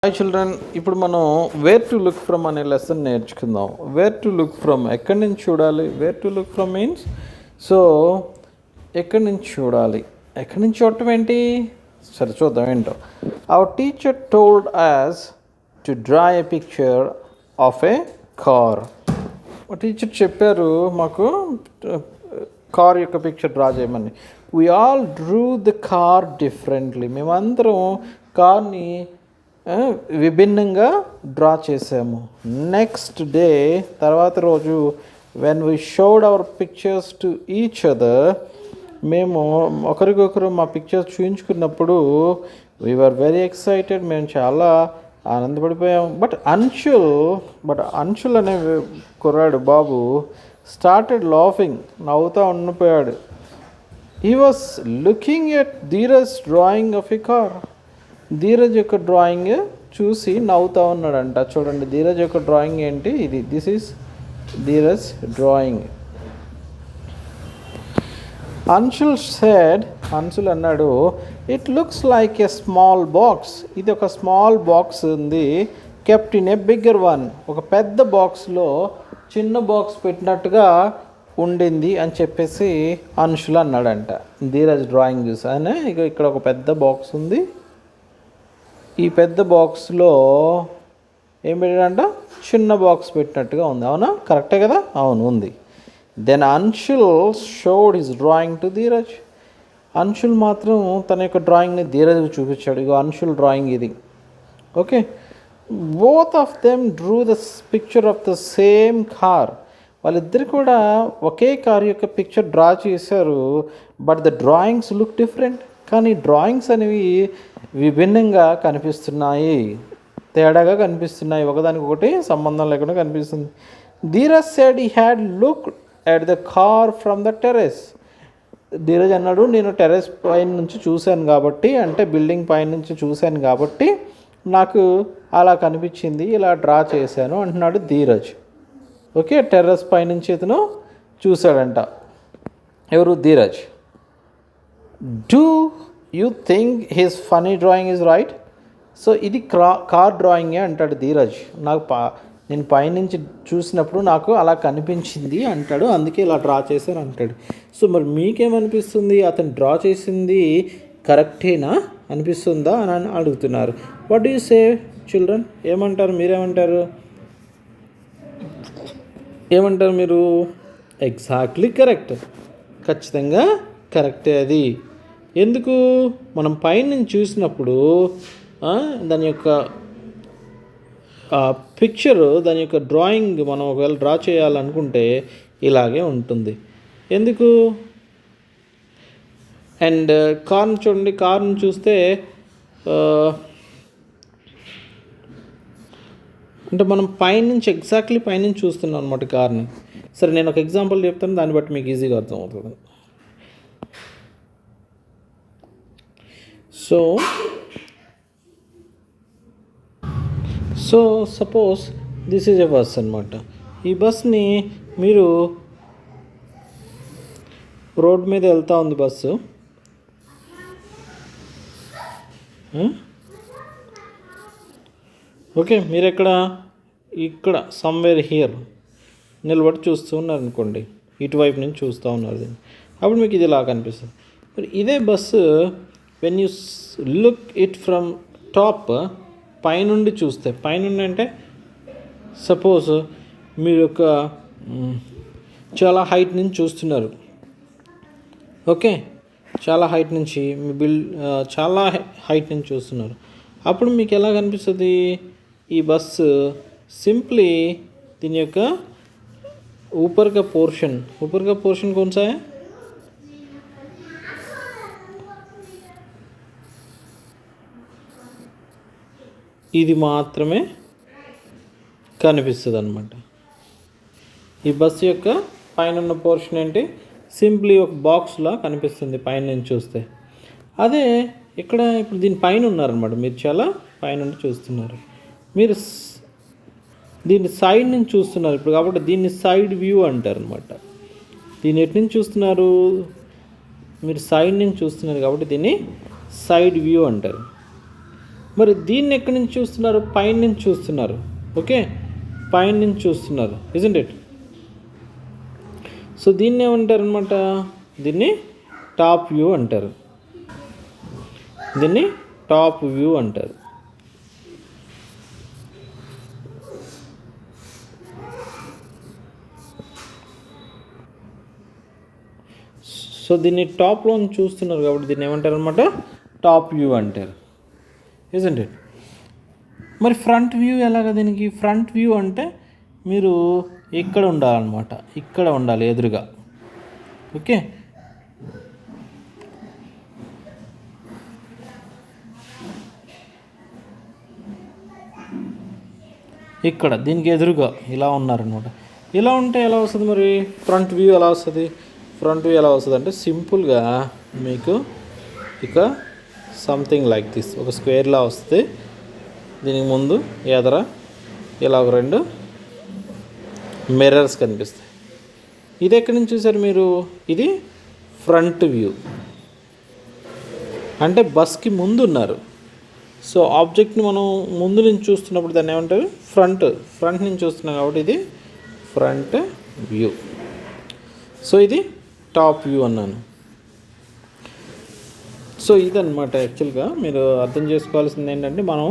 Hi children, ఇప్పుడు మనం where to look from అనే లెసన్ నేర్చుకుందాం. వేర్ టు లుక్ ఫ్రమ్, ఎక్కడి నుంచి చూడాలి? Where to look from means ఎక్కడి నుంచి చూడాలి, ఎక్కడి నుంచి చూడటం ఏంటి? సరే చూద్దాం ఏంటో. Our teacher told us to draw a picture of a car. Teacher చెప్పారు మాకు కార్ యొక్క పిక్చర్ డ్రా చేయమని. We all drew the car డిఫరెంట్లీ. మేమందరం కార్ని విభిన్నంగా డ్రా చేసాము. నెక్స్ట్ డే, తర్వాత రోజు, when we showed our pictures to each other, మేము ఒకరికొకరు మా పిక్చర్స్ చూపించుకున్నప్పుడు వీ వర్ వెరీ ఎక్సైటెడ్, మేము చాలా ఆనందపడిపోయాము. బట్ అంశుల్ అనే కుర్రాడు బాబు స్టార్టెడ్ లాఫింగ్, నవ్వుతూ ఉండిపోయాడు. He was looking at Dheeraj drawing of a car. Dheeraj యొక్క డ్రాయింగ్ చూసి నవ్వుతూ ఉన్నాడంట. చూడండి ధీరజ్ యొక్క డ్రాయింగ్ ఏంటి, ఇది. This is Dheeraj drawing. Anshul అన్నాడు, it looks like a small box. ఇది ఒక స్మాల్ బాక్స్ ఉంది, kept in a bigger one. ఒక పెద్ద బాక్స్లో చిన్న బాక్స్ పెట్టినట్టుగా ఉండింది అని చెప్పేసి అంశుల్ అన్నాడంట. ధీరజ్ డ్రాయింగ్ చూసి అని, ఇక్కడ ఒక పెద్ద బాక్స్ ఉంది, ఈ పెద్ద బాక్స్లో ఏం పెట్టాడంట, చిన్న బాక్స్ పెట్టినట్టుగా ఉంది. అవునా? కరెక్టే కదా? అవును, ఉంది. Then Anshul showed his drawing to Dheeraj. Anshul మాత్రం తన యొక్క డ్రాయింగ్ని ధీరజ్కి చూపించాడు. ఇగో అంశుల్ డ్రాయింగ్ ఇది. Okay, both of them drew the picture of the same car. వాళ్ళిద్దరు కూడా ఒకే కార్ యొక్క పిక్చర్ డ్రా చేశారు. But the drawings look different. కానీ డ్రాయింగ్స్ అనేవి విభిన్నంగా కనిపిస్తున్నాయి, తేడాగా కనిపిస్తున్నాయి, ఒకదానికొకటి సంబంధం లేకుండా కనిపిస్తుంది. Dheeraj said he had look at the car from the terrace. Dheeraj అన్నాడు, నేను టెర్రస్ పైన నుంచి చూశాను కాబట్టి, అంటే బిల్డింగ్ పైన నుంచి చూశాను కాబట్టి నాకు అలా కనిపించింది, ఇలా డ్రా చేశాను అంటున్నాడు ధీరజ్. ఓకే, టెర్రస్ పైనుంచి ఇతను చూశాడంట. ఎవరు? Dheeraj. Do you think his funny drawing is right? So ఇది కార్ డ్రాయింగే అంటాడు ధీరజ్. నేను పైనుంచి చూసినప్పుడు నాకు అలా కనిపించింది అంటాడు, అందుకే ఇలా డ్రా చేశాను అంటాడు. సో మరి మీకేమనిపిస్తుంది? అతను డ్రా చేసింది కరెక్టేనా అనిపిస్తుందా అని అడుగుతున్నారు. What do you say children? ఏమంటారు? మీరేమంటారు? ఏమంటారు మీరు? Exactly correct. ఖచ్చితంగా కరెక్టే అది. ఎందుకు? మనం పైనుంచి చూసినప్పుడు దాని యొక్క పిక్చరు, దాని యొక్క డ్రాయింగ్ మనం ఒకవేళ డ్రా చేయాలనుకుంటే ఇలాగే ఉంటుంది. ఎందుకు? అండ్ కార్ని చూడండి, కార్ని చూస్తే అంటే మనం పైనుంచి ఎగ్జాక్ట్లీ పైనుంచి చూస్తున్నాం అనమాట కార్ని. సరే, నేను ఒక ఎగ్జాంపుల్ చెప్తాను, దాన్ని బట్టి మీకు ఈజీగా అర్థమవుతుంది. So suppose this is a bus అనమాట. ఈ బస్ని మీరు రోడ్ మీద వెళ్తూ ఉంది బస్సు. ఓకే, మీరు ఇక్కడ సమ్వేర్ హియర్ నిలబడి చూస్తూ ఉన్నారు అనుకోండి, ఇటువైపు నుంచి చూస్తూ ఉన్నారు. అప్పుడు మీకు ఇది ఇలా కనిపిస్తుంది. మరి ఇదే bus when you look it from top, పైనుండి చూస్తే, పైనుండి అంటే సపోజ్ మీరు ఒక చాలా హైట్ నుంచి చూస్తున్నారు. ఓకే, చాలా హైట్ నుంచి చాలా హైట్ నుంచి చూస్తున్నారు. అప్పుడు మీకు ఎలా కనిపిస్తుంది? ఈ బస్సు సింప్లీ దీని యొక్క ऊपर का पोर्शन कौन सा है? ఇది మాత్రమే కనిపిస్తుంది అన్నమాట. ఈ బస్సు యొక్క పైన ఉన్న పోర్షన్ ఏంటి? సింప్లీ ఒక బాక్స్లా కనిపిస్తుంది పైన నుంచి చూస్తే. అదే ఇక్కడ ఇప్పుడు దీని పైన ఉన్నారనమాట, మీరు చాలా పైన చూస్తున్నారు. మీరు దీన్ని సైడ్ నుంచి చూస్తున్నారు ఇప్పుడు, కాబట్టి దీన్ని సైడ్ వ్యూ అంటారు అనమాట. దీన్ని ఎటు నుంచి చూస్తున్నారు? మీరు సైడ్ నుంచి చూస్తున్నారు కాబట్టి దీన్ని సైడ్ వ్యూ అంటారు. మరి దీన్ని ఎక్కడి నుంచి చూస్తున్నారు? పైన నుంచి చూస్తున్నారు. ఓకే, పైన నుంచి చూస్తున్నారు, ఇజంట్ ఇట్? సో దీన్ని ఏమంటారు అనమాట? దీన్ని టాప్ వ్యూ అంటారు. దీన్ని టాప్ వ్యూ అంటారు. సో దీన్ని టాప్లో చూస్తున్నారు కాబట్టి దీన్ని ఏమంటారు అనమాట? టాప్ వ్యూ అంటారు, ఇజంట్ ఇట్? మరి ఫ్రంట్ వ్యూ ఎలాగ? దీనికి ఫ్రంట్ వ్యూ అంటే మీరు ఇక్కడ ఉండాలన్నమాట, ఇక్కడ ఉండాలి ఎదురుగా. ఓకే, ఇక్కడ దీనికి ఎదురుగా ఇలా ఉన్నారనమాట. ఇలా ఉంటే ఎలా వస్తుంది మరి ఫ్రంట్ వ్యూ? ఎలా వస్తుంది ఫ్రంట్ వ్యూ? ఎలా వస్తుంది అంటే సింపుల్గా మీకు ఇక సంథింగ్ లైక్ దిస్ ఒక స్క్వేర్లా వస్తుంది. దీనికి ముందు ఎదర ఇలా ఒక 2 మిర్రర్స్ కనిపిస్తాయి. ఇది ఎక్కడి నుంచి చూసారు మీరు? ఇది ఫ్రంట్ వ్యూ అంటే బస్కి ముందు ఉన్నారు. సో ఆబ్జెక్ట్ని మనం ముందు నుంచి చూస్తున్నప్పుడు దాన్ని ఏమంటారు? ఫ్రంట్ నుంచి చూస్తున్నాం కాబట్టి ఇది ఫ్రంట్ వ్యూ. సో ఇది టాప్ వ్యూ అన్నాను. సో ఇదన్నమాట. యాక్చువల్గా మీరు అర్థం చేసుకోవాల్సింది ఏంటంటే మనం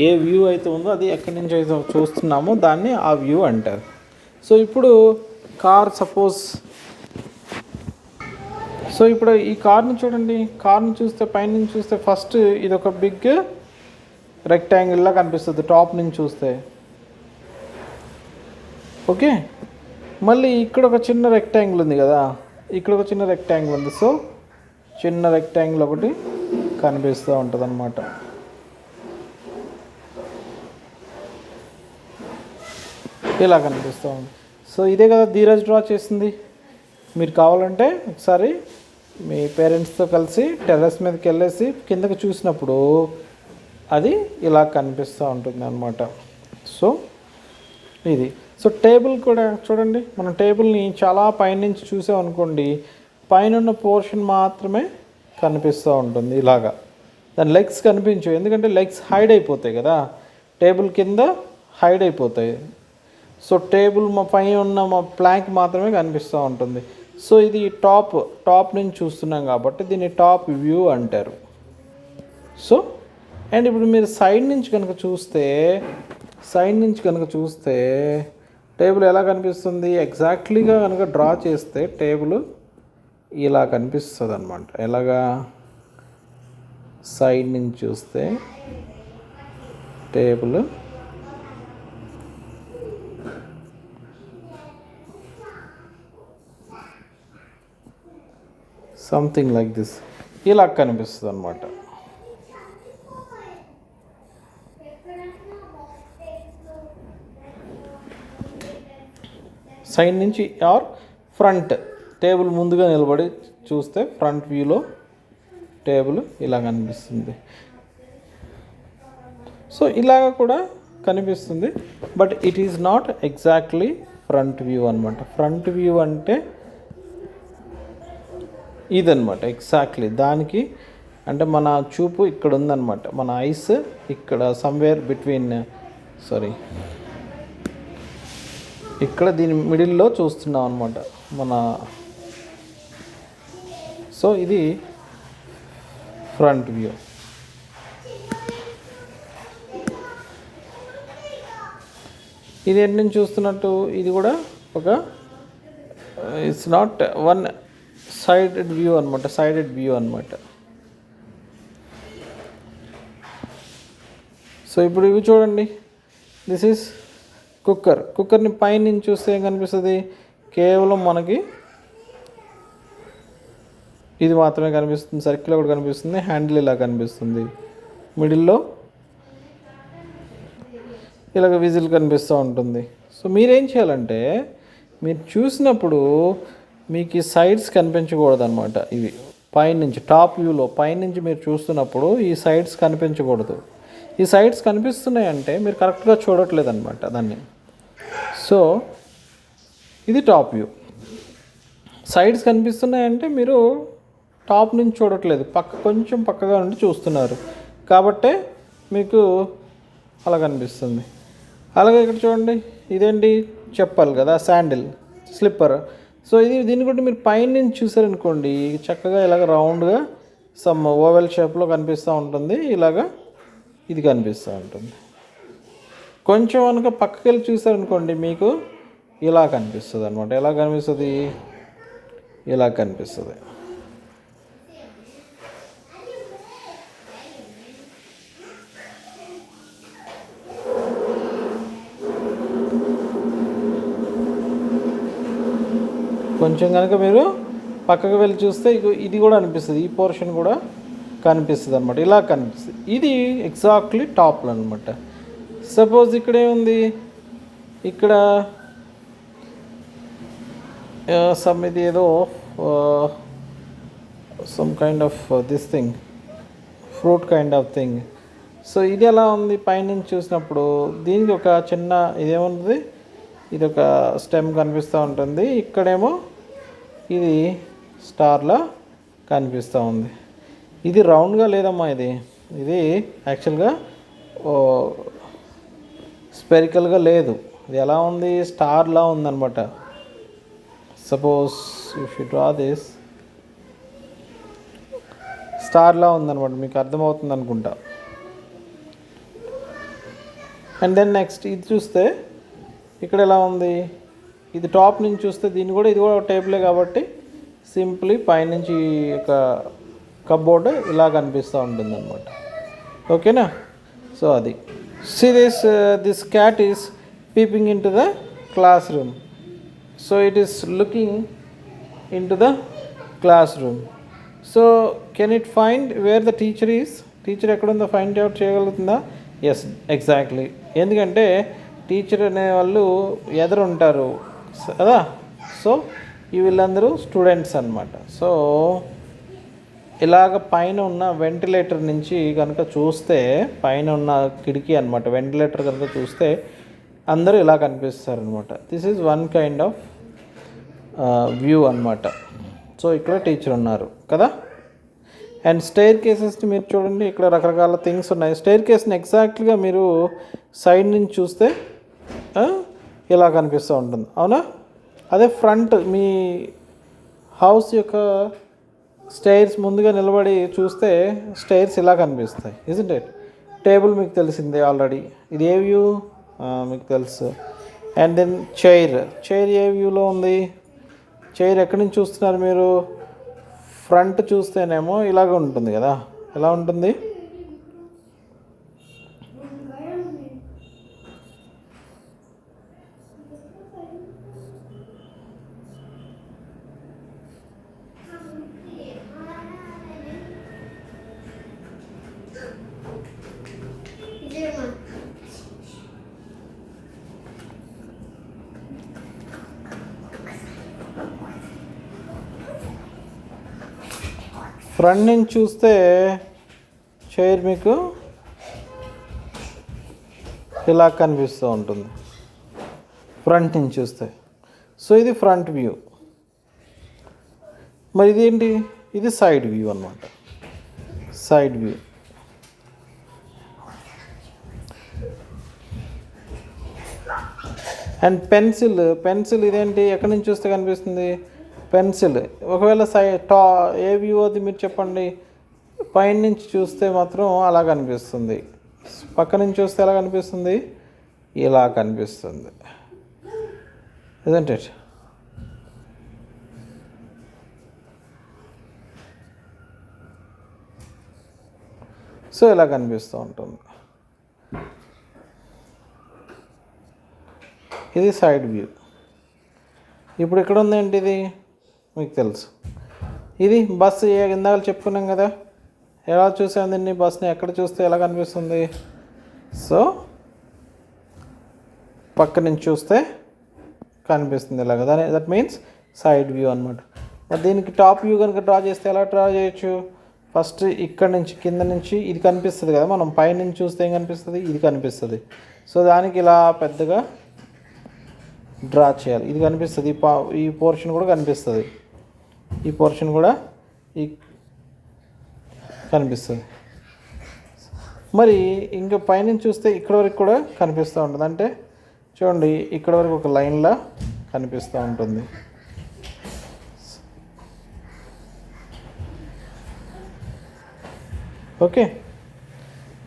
ఏ వ్యూ అయితే ఉందో అది ఎక్కడి నుంచి అయితే చూస్తున్నామో దాన్ని ఆ వ్యూ అంటారు. సో ఇప్పుడు కార్ సపోజ్, సో ఇప్పుడు ఈ కార్ని చూడండి. కార్ని చూస్తే పైనుంచి చూస్తే ఫస్ట్ ఇది ఒక బిగ్ రెక్టాంగిల్లా కనిపిస్తుంది టాప్ నుంచి చూస్తే. ఓకే, మళ్ళీ ఇక్కడ ఒక చిన్న రెక్టాంగిల్ ఉంది కదా, ఇక్కడ ఒక చిన్న రెక్టాంగిల్ ఉంది. సో చిన్న రెక్టాంగిల్ ఒకటి కనిపిస్తూ ఉంటుంది అన్నమాట. ఇలా కనిపిస్తూ ఉంది. సో ఇదే కదా ధీరజ్ డ్రా చేసింది. మీరు కావాలంటే ఒకసారి మీ పేరెంట్స్తో కలిసి టెర్రస్ మీదకి వెళ్ళేసి కిందకి చూసినప్పుడు అది ఇలా కనిపిస్తూ ఉంటుంది అన్నమాట. సో ఇది. సో టేబుల్ కూడా చూడండి. మనం టేబుల్ని చాలా పైనుంచి చూసామనుకోండి, పైన ఉన్న పోర్షన్ మాత్రమే కనిపిస్తూ ఉంటుంది ఇలాగా. దాని లెగ్స్ కనిపించవు, ఎందుకంటే లెగ్స్ హైడ్ అయిపోతాయి కదా, టేబుల్ కింద హైడ్ అయిపోతాయి. సో టేబుల్ మా పైన ఉన్న మా ప్లాంక్ మాత్రమే కనిపిస్తూ ఉంటుంది. సో ఇది టాప్ నుంచి చూస్తున్నాం కాబట్టి దీన్ని టాప్ వ్యూ అంటారు. సో అండ్ ఇప్పుడు మీరు సైడ్ నుంచి కనుక చూస్తే టేబుల్ ఎలా కనిపిస్తుంది? ఎగ్జాక్ట్లీగా కనుక డ్రా చేస్తే టేబుల్ ఇలా కనిపిస్తుంది అన్నమాట. ఎలాగా? సైడ్ నుంచి చూస్తే టేబుల్ సంథింగ్ లైక్ దిస్ ఇలా కనిపిస్తుంది అన్నమాట. సైడ్ నుంచి ఆర్ ఫ్రంట్ టేబుల్ ముందుగా నిలబడి చూస్తే ఫ్రంట్ వ్యూలో టేబుల్ ఇలా కనిపిస్తుంది. సో ఇలాగ కూడా కనిపిస్తుంది, but it is not exactly front view అనమాట. ఫ్రంట్ వ్యూ అంటే ఇదనమాట ఎగ్జాక్ట్లీ. దానికి అంటే మన చూపు ఇక్కడ ఉందన్నమాట, మన ఐస్ ఇక్కడ సమ్వేర్ బిట్వీన్ ఇక్కడ దీని మిడిల్లో చూస్తున్నాం అనమాట మన. సో ఇది ఫ్రంట్ వ్యూ. ఇది ఎన్ని నుంచి చూస్తున్నట్టు? ఇది కూడా ఒక it's not one sided view అనమాట. సో ఇప్పుడు ఇవి చూడండి. దిస్ ఈజ్ కుక్కర్ని పైనుంచి చూస్తే ఏం కనిపిస్తుంది? కేవలం మనకి ఇది మాత్రమే కనిపిస్తుంది. సర్కిల్ ఒకటి కనిపిస్తుంది, హ్యాండిల్ ఇలా కనిపిస్తుంది, మిడిల్లో ఇలాగ విజిల్ కనిపిస్తూ ఉంటుంది. సో మీరేం చేయాలంటే మీరు చూసినప్పుడు మీకు ఈ సైడ్స్ కనిపించకూడదు అనమాట. ఇవి పైనుంచి టాప్ వ్యూలో పైనుంచి మీరు చూస్తున్నప్పుడు ఈ సైడ్స్ కనిపించకూడదు. ఈ సైడ్స్ కనిపిస్తున్నాయంటే మీరు కరెక్ట్గా చూడట్లేదు అనమాట దాన్ని. సో ఇది టాప్ వ్యూ. సైడ్స్ కనిపిస్తున్నాయంటే మీరు టాప్ నుంచి చూడట్లేదు, కొంచెం పక్కగా నుండి చూస్తున్నారు. కాబట్టే మీకు అలా కనిపిస్తుంది. అలాగే ఇక్కడ చూడండి, ఇదేంటి చెప్పాలి కదా, శాండిల్, స్లిప్పర్. సో దీన్ని కూడా మీరు పైనుంచి చూసారనుకోండి, చక్కగా ఇలాగ రౌండ్గా సమ్ ఓవెల్ షేప్లో కనిపిస్తూ ఉంటుంది. ఇలాగా ఇది కనిపిస్తూ ఉంటుంది. కొంచెం కనుక పక్కకి వెళ్ళి చూసారనుకోండి, మీకు ఇలా కనిపిస్తుంది అనమాట. ఎలా కనిపిస్తుంది? ఇలా కనిపిస్తుంది. కొంచెం కనుక మీరు పక్కకు వెళ్ళి చూస్తే ఇది కూడా అనిపిస్తుంది, ఈ పోర్షన్ కూడా కనిపిస్తుంది అనమాట. ఇలా కనిపిస్తుంది. ఇది ఎగ్జాక్ట్లీ టాప్లో అనమాట. సపోజ్ ఇక్కడ ఏముంది, ఇక్కడ ఇది ఏదో some kind of this thing, fruit kind of thing. So ఇది ఎలా ఉంది పైనుంచి చూసినప్పుడు? దీనికి ఒక చిన్న ఇదేముంది, ఇది ఒక స్టెమ్ కనిపిస్తూ ఉంటుంది. ఇక్కడేమో ఇది స్టార్లా కనిపిస్తూ ఉంది. ఇది రౌండ్గా లేదమ్మా, ఇది యాక్చువల్గా స్పెరికల్గా లేదు. ఇది ఎలా ఉంది, స్టార్లా ఉందన్నమాట. Suppose if you draw this, స్టార్లా ఉందన్నమాట. మీకు అర్థమవుతుంది అనుకుంటా. అండ్ దెన్ నెక్స్ట్ ఇది చూస్తే ఇక్కడ ఎలా ఉంది, ఇది టాప్ నుంచి చూస్తే ఇది కూడా టేబులే కాబట్టి సింప్లీ పైనుంచి ఒక కబోర్డ్ ఇలా కనిపిస్తూ ఉంటుంది అనమాట. ఓకేనా? సో అది see this cat is peeping into the classroom. So it is looking into the classroom. So can it find where the teacher is? Teacher ఎక్కడుందో find out చేయగలుగుతుందా? Yes, exactly. ఎందుకంటే teacher అనేవాళ్ళు ఎదురు ఉంటారు కదా. So వీళ్ళందరూ students అనమాట. So ఇలాగ పైన ఉన్న వెంటిలేటర్ నుంచి కనుక చూస్తే, పైన ఉన్న కిటికీ అనమాట, వెంటిలేటర్ కనుక చూస్తే అందరూ ఇలా కనిపిస్తారనమాట. This is one kind of view అనమాట. సో ఇక్కడ టీచర్ ఉన్నారు కదా. అండ్ స్టైర్ కేసెస్ని మీరు చూడండి, ఇక్కడ రకరకాల థింగ్స్ ఉన్నాయి. స్టైర్ కేస్ని ఎగ్జాక్ట్లీగా మీరు సైడ్ నుంచి చూస్తే ఇలా కనిపిస్తూ ఉంటుంది, అవునా? అదే ఫ్రంట్ మీ హౌస్ యొక్క స్టైర్స్ ముందుగా నిలబడి చూస్తే స్టైర్స్ ఇలా కనిపిస్తాయి, ఇజంట్ ఇట్? టేబుల్ మీకు తెలిసిందే ఆల్రెడీ. ఇది ఏ వ్యూ మీకు తెలుసు. అండ్ దెన్ చైర్ ఏ వ్యూలో ఉంది? చైర్ ఎక్కడి నుంచి చూస్తున్నారు మీరు? ఫ్రంట్ చూస్తేనేమో ఇలాగ ఉంటుంది కదా. ఎలా ఉంటుంది? ఫ్రంట్ నుంచి చూస్తే చైర్ మీకు ఇలా కనిపిస్తూ ఉంటుంది ఫ్రంట్ నుంచి చూస్తే. సో ఇది ఫ్రంట్ వ్యూ. మరి ఇదేంటి? ఇది సైడ్ వ్యూ అన్నమాట. Side view. అండ్ పెన్సిల్ ఇదేంటి? ఎక్కడి నుంచి చూస్తే కనిపిస్తుంది? పెన్సిల్. ఒకవేళ ఏ వ్యూ అది మీరు చెప్పండి. పైన నుంచి చూస్తే మాత్రం అలా కనిపిస్తుంది, పక్క నుంచి చూస్తే ఎలా కనిపిస్తుంది? ఇలా కనిపిస్తుంది, ఇజంట్ ఇట్? సో ఇలా కనిపిస్తూ ఉంటుంది. ఇది సైడ్ వ్యూ. ఇప్పుడు ఇక్కడ ఉంది ఏంటి? ఇది మీకు తెలుసు. ఇది బస్సు ఇందాక చెప్పుకున్నాం కదా, ఎలా చూసాం దీన్ని? బస్ని ఎక్కడ చూస్తే ఎలా కనిపిస్తుంది? సో పక్క నుంచి చూస్తే కనిపిస్తుంది ఇలాగ. దట్ మీన్స్ సైడ్ వ్యూ అనమాట. మరి దీనికి టాప్ వ్యూ కనుక డ్రా చేస్తే ఎలా డ్రా చేయొచ్చు? ఫస్ట్ ఇక్కడ నుంచి కింద నుంచి ఇది కనిపిస్తుంది కదా, మనం పైనుంచి చూస్తే ఏం కనిపిస్తుంది? ఇది కనిపిస్తుంది. సో దానికి ఇలా పెద్దగా డ్రా చేయాలి. ఇది కనిపిస్తుంది, ఈ పోర్షన్ కూడా కనిపిస్తుంది, ఈ పోర్షన్ కూడా కనిపిస్తుంది. మరి ఇంకా పైనుంచి చూస్తే ఇక్కడ వరకు కూడా కనిపిస్తూ ఉంటుంది. అంటే చూడండి ఇక్కడ వరకు ఒక లైన్లా కనిపిస్తూ ఉంటుంది. ఓకే,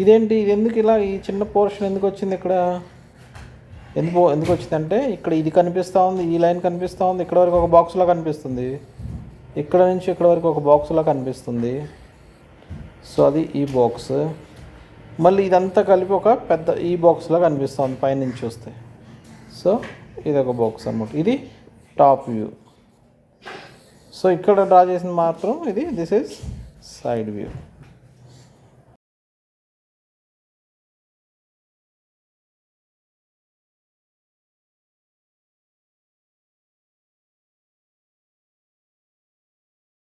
ఇదేంటి, ఇది ఎందుకు ఇలా ఈ చిన్న పోర్షన్ ఎందుకు వచ్చింది ఇక్కడ? ఎందుకు వచ్చిందంటే ఇక్కడ ఇది కనిపిస్తూ ఉంది, ఈ లైన్ కనిపిస్తూ ఉంది, ఇక్కడ వరకు ఒక బాక్స్లో కనిపిస్తుంది, ఇక్కడ నుంచి ఇక్కడ వరకు ఒక బాక్స్లో కనిపిస్తుంది. సో అది ఈ బాక్స్. మళ్ళీ ఇదంతా కలిపి ఒక పెద్ద ఈ బాక్స్లో కనిపిస్తుంది పైనుంచి చూస్తే. సో ఇది ఒక బాక్స్ అన్నమాట. ఇది టాప్ వ్యూ. సో ఇక్కడ డ్రా చేసిన మాత్రం ఇది దిస్ ఈజ్ సైడ్ వ్యూ.